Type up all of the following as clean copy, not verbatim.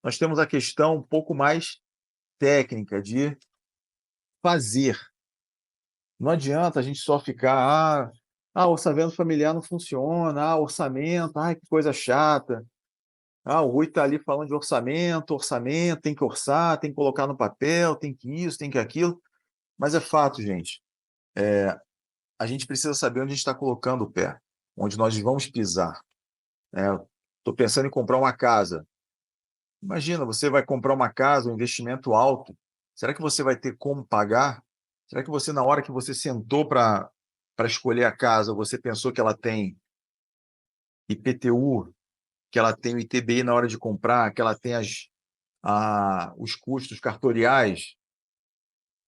nós temos a questão um pouco mais técnica de fazer. Não adianta a gente só ficar: orçamento familiar não funciona, orçamento, ai, que coisa chata. O Rui está ali falando de orçamento, orçamento, tem que orçar, tem que colocar no papel, tem que isso, tem que aquilo". Mas é fato, gente, a gente precisa saber onde a gente está colocando o pé, onde nós vamos pisar, né. Estou pensando em comprar uma casa. Imagina, você vai comprar uma casa, um investimento alto, será que você vai ter como pagar? Será que você, na hora que você sentou para escolher a casa, você pensou que ela tem IPTU, que ela tem o ITBI na hora de comprar, que ela tem os custos cartoriais?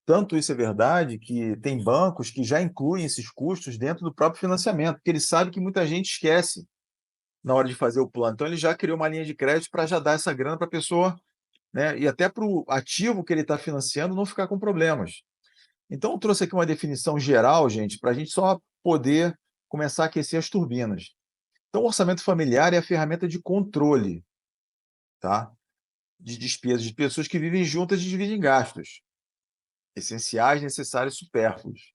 Tanto isso é verdade que tem bancos que já incluem esses custos dentro do próprio financiamento, porque ele sabe que muita gente esquece na hora de fazer o plano. Então ele já criou uma linha de crédito para já dar essa grana para a pessoa, né, e até para o ativo que ele está financiando não ficar com problemas. Então eu trouxe aqui uma definição geral, gente, para a gente só poder começar a aquecer as turbinas. Então o orçamento familiar é a ferramenta de controle, tá, de despesas de pessoas que vivem juntas e dividem gastos essenciais, necessários e supérfluos,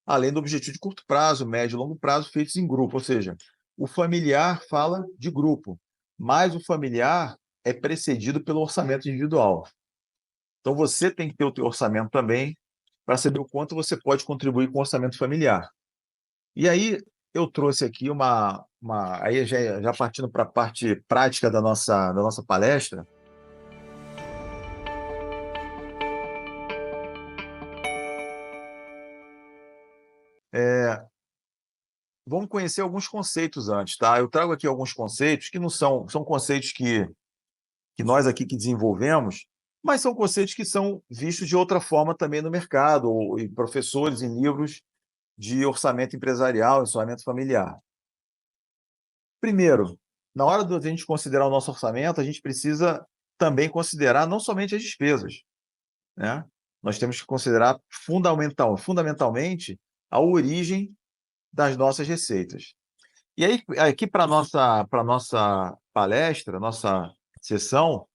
além do objetivo de curto prazo, médio e longo prazo feitos em grupo, ou seja, o familiar fala de grupo, mas o familiar é precedido pelo orçamento individual. Então você tem que ter o teu orçamento também, para saber o quanto você pode contribuir com o orçamento familiar. E aí eu trouxe aqui aí já partindo para a parte prática da nossa palestra, vamos conhecer alguns conceitos antes, tá? Eu trago aqui alguns conceitos que não são conceitos que nós aqui que desenvolvemos, mas são conceitos que são vistos de outra forma também no mercado, ou em professores em livros de orçamento empresarial, orçamento familiar. Primeiro, na hora de a gente considerar o nosso orçamento, a gente precisa também considerar não somente as despesas, né? Nós temos que considerar fundamentalmente a origem das nossas receitas. E aí, aqui para nossa palestra, nossa sessão,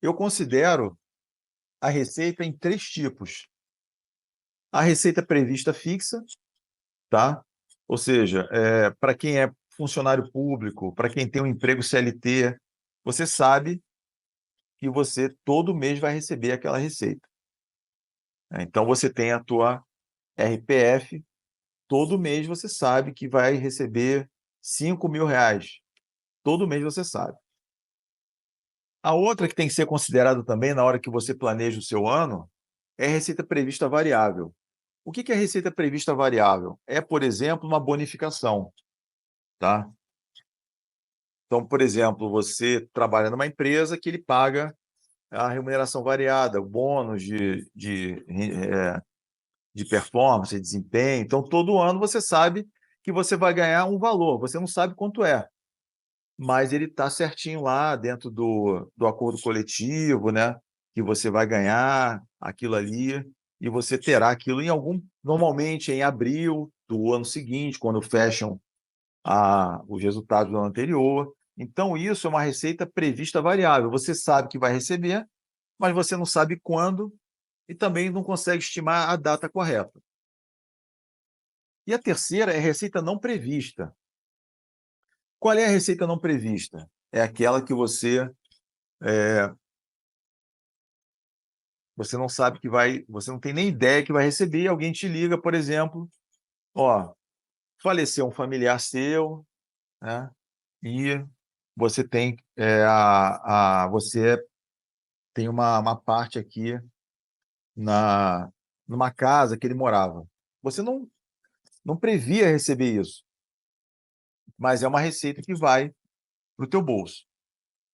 eu considero a receita em 3 tipos. A receita prevista fixa, tá? Ou seja, para quem é funcionário público, para quem tem um emprego CLT, você sabe que você todo mês vai receber aquela receita, né. Então você tem a tua RPF, todo mês você sabe que vai receber R$ 5.000, todo mês você sabe. A outra que tem que ser considerada também na hora que você planeja o seu ano, é a receita prevista variável. O que é receita prevista variável? É, por exemplo, uma bonificação, tá? Então, por exemplo, você trabalha numa empresa que ele paga a remuneração variada, o bônus de performance, de desempenho. Então, todo ano você sabe que você vai ganhar um valor, você não sabe quanto é, mas ele está certinho lá dentro do acordo coletivo, né, que você vai ganhar aquilo ali, e você terá aquilo normalmente em abril do ano seguinte, quando fecham os resultados do ano anterior. Então isso é uma receita prevista variável, você sabe que vai receber, mas você não sabe quando e também não consegue estimar a data correta. E a terceira é receita não prevista. Qual é a receita não prevista? É aquela que você não sabe você não tem nem ideia que vai receber, e alguém te liga, por exemplo: "Ó, faleceu um familiar seu, né, e você tem, você tem uma parte aqui na numa casa que ele morava". Você não previa receber isso, mas é uma receita que vai para o teu bolso.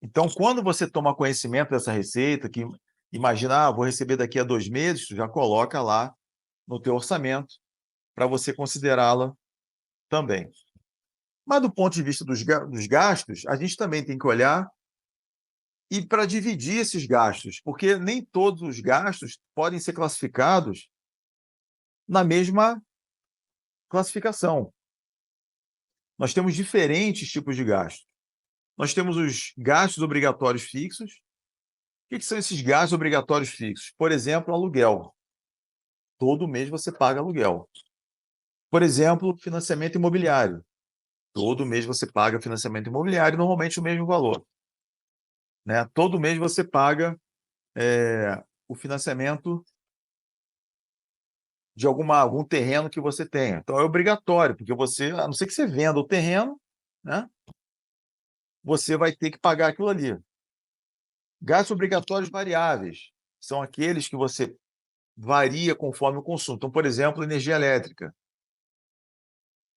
Então, quando você toma conhecimento dessa receita, que imagina: vou receber daqui a 2 meses", tu já coloca lá no teu orçamento, para você considerá-la também. Mas do ponto de vista dos gastos, a gente também tem que olhar e para dividir esses gastos, porque nem todos os gastos podem ser classificados na mesma classificação. Nós temos diferentes tipos de gastos. Nós temos os gastos obrigatórios fixos, que são esses gastos obrigatórios fixos? Por exemplo, aluguel. Todo mês você paga aluguel. Por exemplo, financiamento imobiliário. Todo mês você paga financiamento imobiliário, normalmente o mesmo valor, né? Todo mês você paga o financiamento de algum terreno que você tenha. Então é obrigatório, porque você, a não ser que você venda o terreno, né? Você vai ter que pagar aquilo ali. Gastos obrigatórios variáveis são aqueles que você varia conforme o consumo. Então, por exemplo, energia elétrica.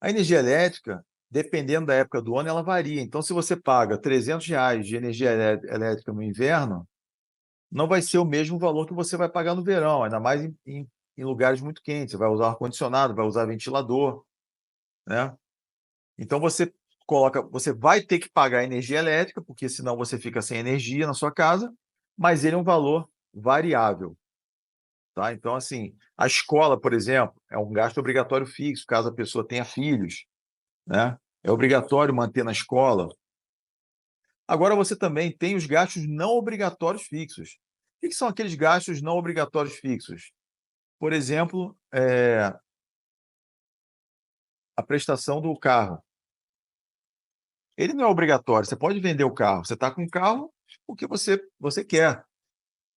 A energia elétrica, dependendo da época do ano, ela varia. Então, se você paga R$ 300 de energia elétrica no inverno, não vai ser o mesmo valor que você vai pagar no verão, ainda mais em lugares muito quentes. Você vai usar ar-condicionado, vai usar ventilador, né? Então, você vai ter que pagar energia elétrica, porque senão você fica sem energia na sua casa, mas ele é um valor variável. Tá? Então, assim, a escola, por exemplo, é um gasto obrigatório fixo, caso a pessoa tenha filhos, né? É obrigatório manter na escola. Agora, você também tem os gastos não obrigatórios fixos. O que são aqueles gastos não obrigatórios fixos? Por exemplo, a prestação do carro. Ele não é obrigatório, você pode vender o carro. Você está com o carro porque você quer,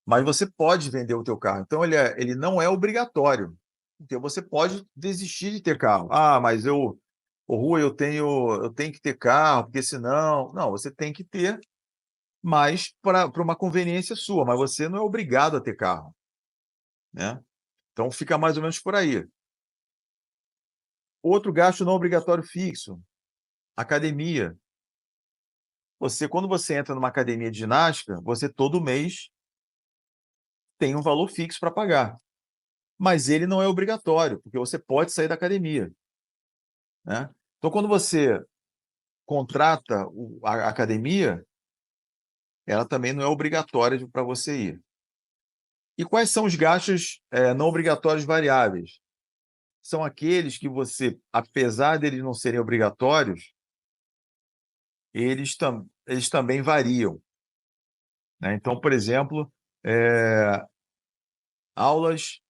mas você pode vender o teu carro. Então, ele não é obrigatório, porque você pode desistir de ter carro. Ah, mas ô Rui, eu tenho que ter carro, porque senão... Não, você tem que ter, mas para uma conveniência sua, mas você não é obrigado a ter carro, né? Então, fica mais ou menos por aí. Outro gasto não obrigatório fixo, academia. Quando você entra numa academia de ginástica, você todo mês tem um valor fixo para pagar, mas ele não é obrigatório, porque você pode sair da academia, né? Então, quando você contrata a academia, ela também não é obrigatória para você ir. E quais são os gastos não obrigatórios variáveis? São aqueles que você, apesar de eles não serem obrigatórios, eles também variam, né? Então, por exemplo,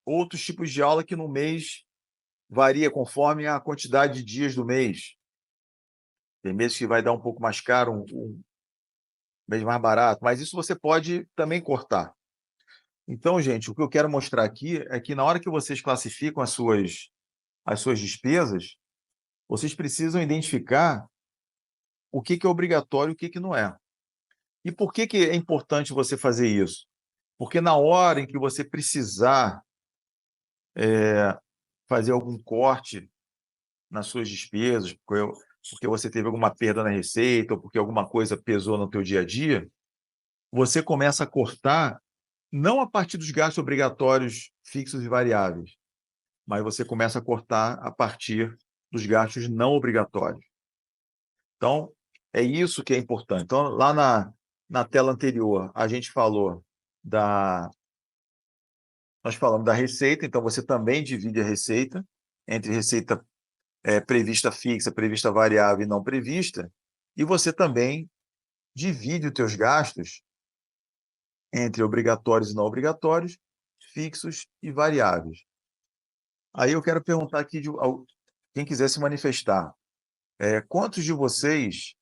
outros tipos de aula que no mês varia conforme a quantidade de dias do mês. Tem meses que vai dar um pouco mais caro, um mês mais barato, mas isso você pode também cortar. Então, gente, o que eu quero mostrar aqui é que na hora que vocês classificam as suas despesas, vocês precisam identificar o que é obrigatório e o que não é. E por que é importante você fazer isso? Porque na hora em que você precisar fazer algum corte nas suas despesas, porque você teve alguma perda na receita ou porque alguma coisa pesou no teu dia a dia, você começa a cortar não a partir dos gastos obrigatórios fixos e variáveis, mas você começa a cortar a partir dos gastos não obrigatórios. Então, é isso que é importante. Então, lá na tela anterior, nós falamos da receita, então você também divide a receita entre receita prevista fixa, prevista variável e não prevista, e você também divide os teus gastos entre obrigatórios e não obrigatórios, fixos e variáveis. Aí eu quero perguntar aqui, quem quiser se manifestar, quantos de vocês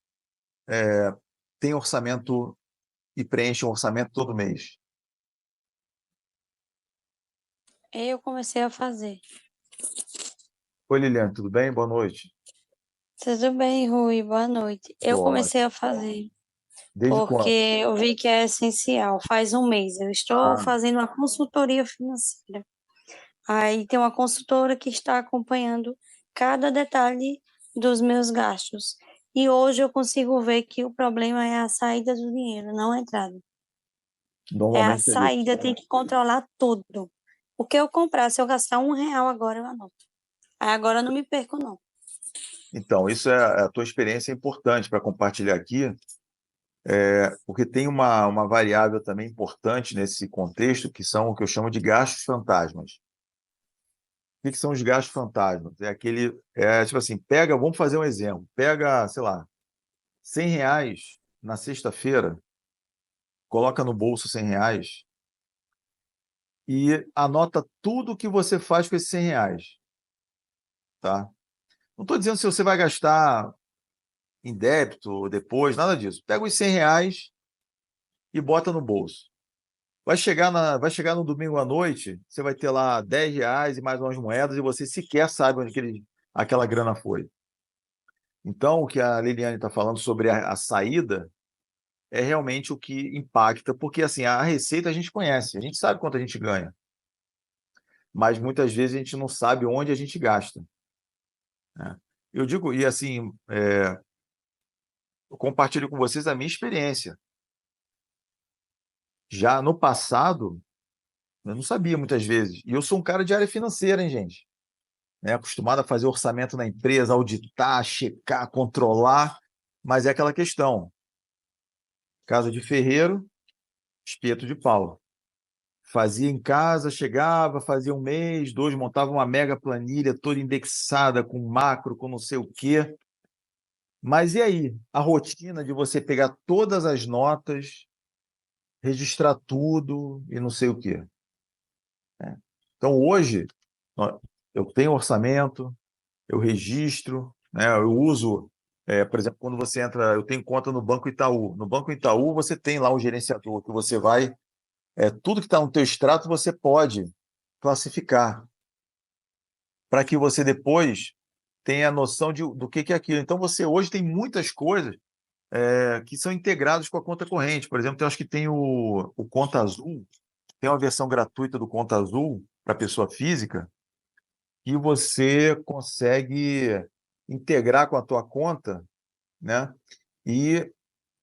têm orçamento e preenchem um orçamento todo mês? Eu comecei a fazer. Oi, Liliane, tudo bem? Boa noite. Tudo bem, Rui? Boa noite. Eu Tô comecei ótimo. a fazer Desde porque quando? eu vi que é essencial. Faz um mês. Eu estou Ah, fazendo uma consultoria financeira. Aí tem uma consultora que está acompanhando cada detalhe dos meus gastos. E hoje eu consigo ver que o problema é a saída do dinheiro, não a entrada. É a normalmente é isso. saída, tem que controlar tudo. O que eu comprar, se eu gastar R$ 1 agora, eu anoto. Aí agora eu não me perco, não. Então, isso a tua experiência é importante para compartilhar aqui, porque tem uma variável também importante nesse contexto, que são o que eu chamo de gastos fantasmas. O que são os gastos fantasmas? Tipo assim, vamos fazer um exemplo, pega, sei lá, R$ 100 na sexta-feira coloca no bolso R$ 100 e anota tudo que você faz com esses R$ 100, tá? Não estou dizendo se você vai gastar em débito depois, nada disso. Pega os R$ 100 e bota no bolso. Vai chegar no domingo à noite, você vai ter lá R$ 10 e mais umas moedas e você sequer sabe onde aquela grana foi. Então, o que a Liliane está falando sobre a saída é realmente o que impacta, porque assim, a receita a gente conhece, a gente sabe quanto a gente ganha, mas muitas vezes a gente não sabe onde a gente gasta, né? Eu digo, e assim, eu compartilho com vocês a minha experiência. Já no passado, eu não sabia muitas vezes. E eu sou um cara de área financeira, hein, gente? Né? Acostumado a fazer orçamento na empresa, auditar, checar, controlar, mas é aquela questão. Casa de ferreiro, espeto de pau. Fazia em casa, chegava, fazia um mês, dois, montava uma mega planilha toda indexada, com macro, com não sei o quê. Mas e aí? A rotina de você pegar todas as notas, registrar tudo e não sei o quê, né? Então, hoje, eu tenho orçamento, eu registro, né? Eu uso, por exemplo, quando você entra, eu tenho conta no Banco Itaú. No Banco Itaú, você tem lá um gerenciador que você vai, tudo que está no teu extrato você pode classificar, para que você depois tenha a noção do que é aquilo. Então, você hoje tem muitas coisas que são integradas com a conta corrente. Por exemplo, eu acho que tem o Conta Azul, tem uma versão gratuita do Conta Azul para pessoa física, que você consegue integrar com a tua conta, né? E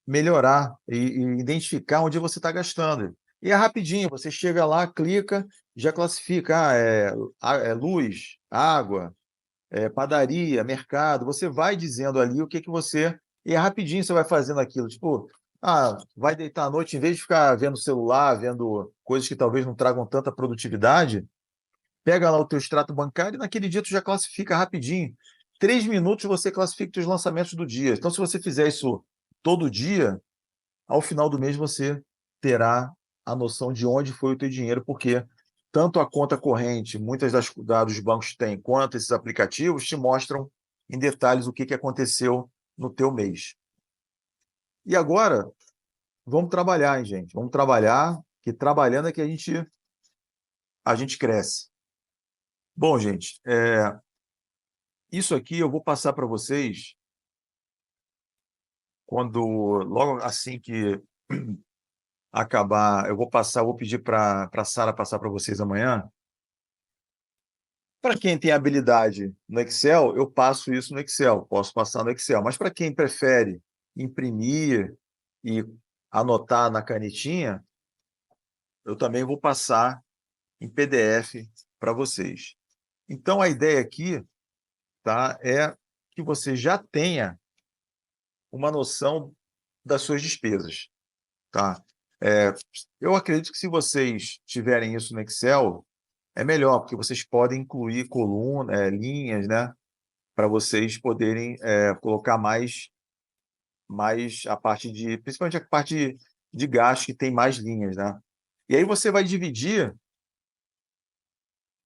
melhorar e identificar onde você está gastando. E é rapidinho, você chega lá, clica, já classifica, é luz, água, padaria, mercado, você vai dizendo ali o que que você... E é rapidinho você vai fazendo aquilo, tipo, vai deitar à noite, em vez de ficar vendo celular, vendo coisas que talvez não tragam tanta produtividade, pega lá o teu extrato bancário e naquele dia tu já classifica rapidinho. 3 minutos você classifica os lançamentos do dia. Então, se você fizer isso todo dia, ao final do mês você terá a noção de onde foi o teu dinheiro, porque tanto a conta corrente, muitas das dados os bancos têm, quanto esses aplicativos te mostram em detalhes o que que aconteceu no teu mês. E agora, vamos trabalhar, hein, gente? Vamos trabalhar, que trabalhando é que a gente cresce. Bom, gente, isso aqui eu vou passar para vocês quando, logo assim que acabar, vou pedir para a Sara passar para vocês amanhã. Para quem tem habilidade no Excel, eu passo isso no Excel, posso passar no Excel. Mas para quem prefere imprimir e anotar na canetinha, eu também vou passar em PDF para vocês. Então, a ideia aqui, tá, é que você já tenha uma noção das suas despesas, tá? Eu acredito que se vocês tiverem isso no Excel, é melhor, porque vocês podem incluir colunas, linhas, né? Para vocês poderem colocar mais a parte principalmente a parte de gasto que tem mais linhas, né? E aí você vai dividir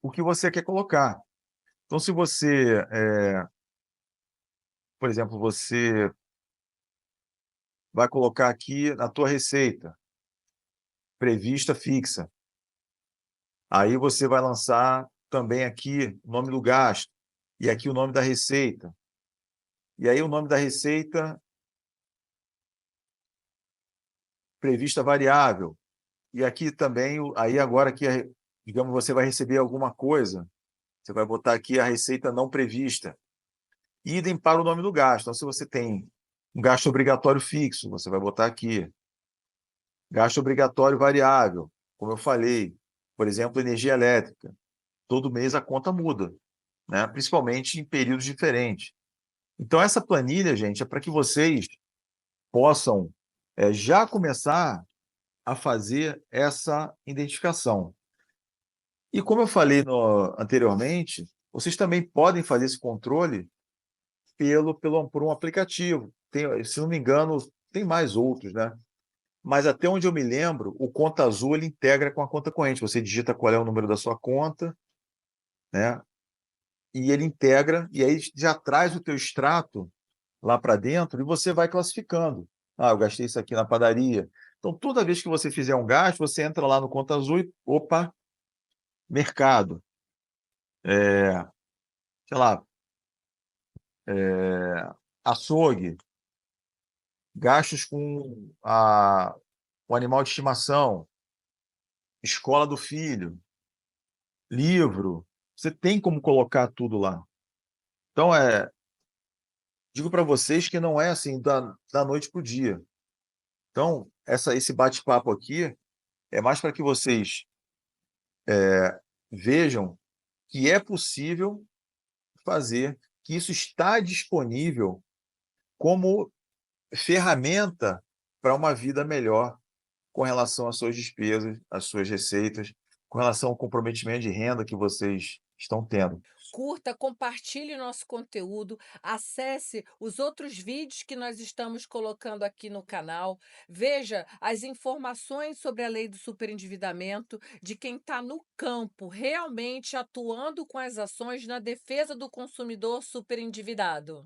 o que você quer colocar. Então, se você, por exemplo, você vai colocar aqui na tua receita, prevista fixa, aí você vai lançar também aqui o nome do gasto, e aqui o nome da receita. E aí o nome da receita, prevista variável. E aqui também, aí agora que, digamos, você vai receber alguma coisa, você vai botar aqui a receita não prevista. Idem para o nome do gasto. Então, se você tem um gasto obrigatório fixo, você vai botar aqui. Gasto obrigatório variável, como eu falei, por exemplo, energia elétrica. Todo mês a conta muda, né? Principalmente em períodos diferentes. Então, essa planilha, gente, é para que vocês possam já começar a fazer essa identificação. E como eu falei anteriormente, vocês também podem fazer esse controle por um aplicativo. Se não me engano, tem mais outros, né? mas até onde eu me lembro, o Conta Azul ele integra com a conta corrente. Você digita qual é o número da sua conta, né, e ele integra, e aí já traz o teu extrato lá para dentro e você vai classificando. Ah, eu gastei isso aqui na padaria. Então, toda vez que você fizer um gasto, você entra lá no Conta Azul e, opa, mercado, sei lá, açougue, gastos com o animal de estimação, escola do filho, livro. Você tem como colocar tudo lá. Então, digo para vocês que não é assim da noite para o dia. Então, esse bate-papo aqui é mais para que vocês vejam que é possível fazer, que isso está disponível como ferramenta para uma vida melhor com relação às suas despesas, às suas receitas, com relação ao comprometimento de renda que vocês estão tendo. Curta, compartilhe nosso conteúdo, acesse os outros vídeos que nós estamos colocando aqui no canal, veja as informações sobre a lei do superendividamento de quem está no campo, realmente atuando com as ações na defesa do consumidor superendividado.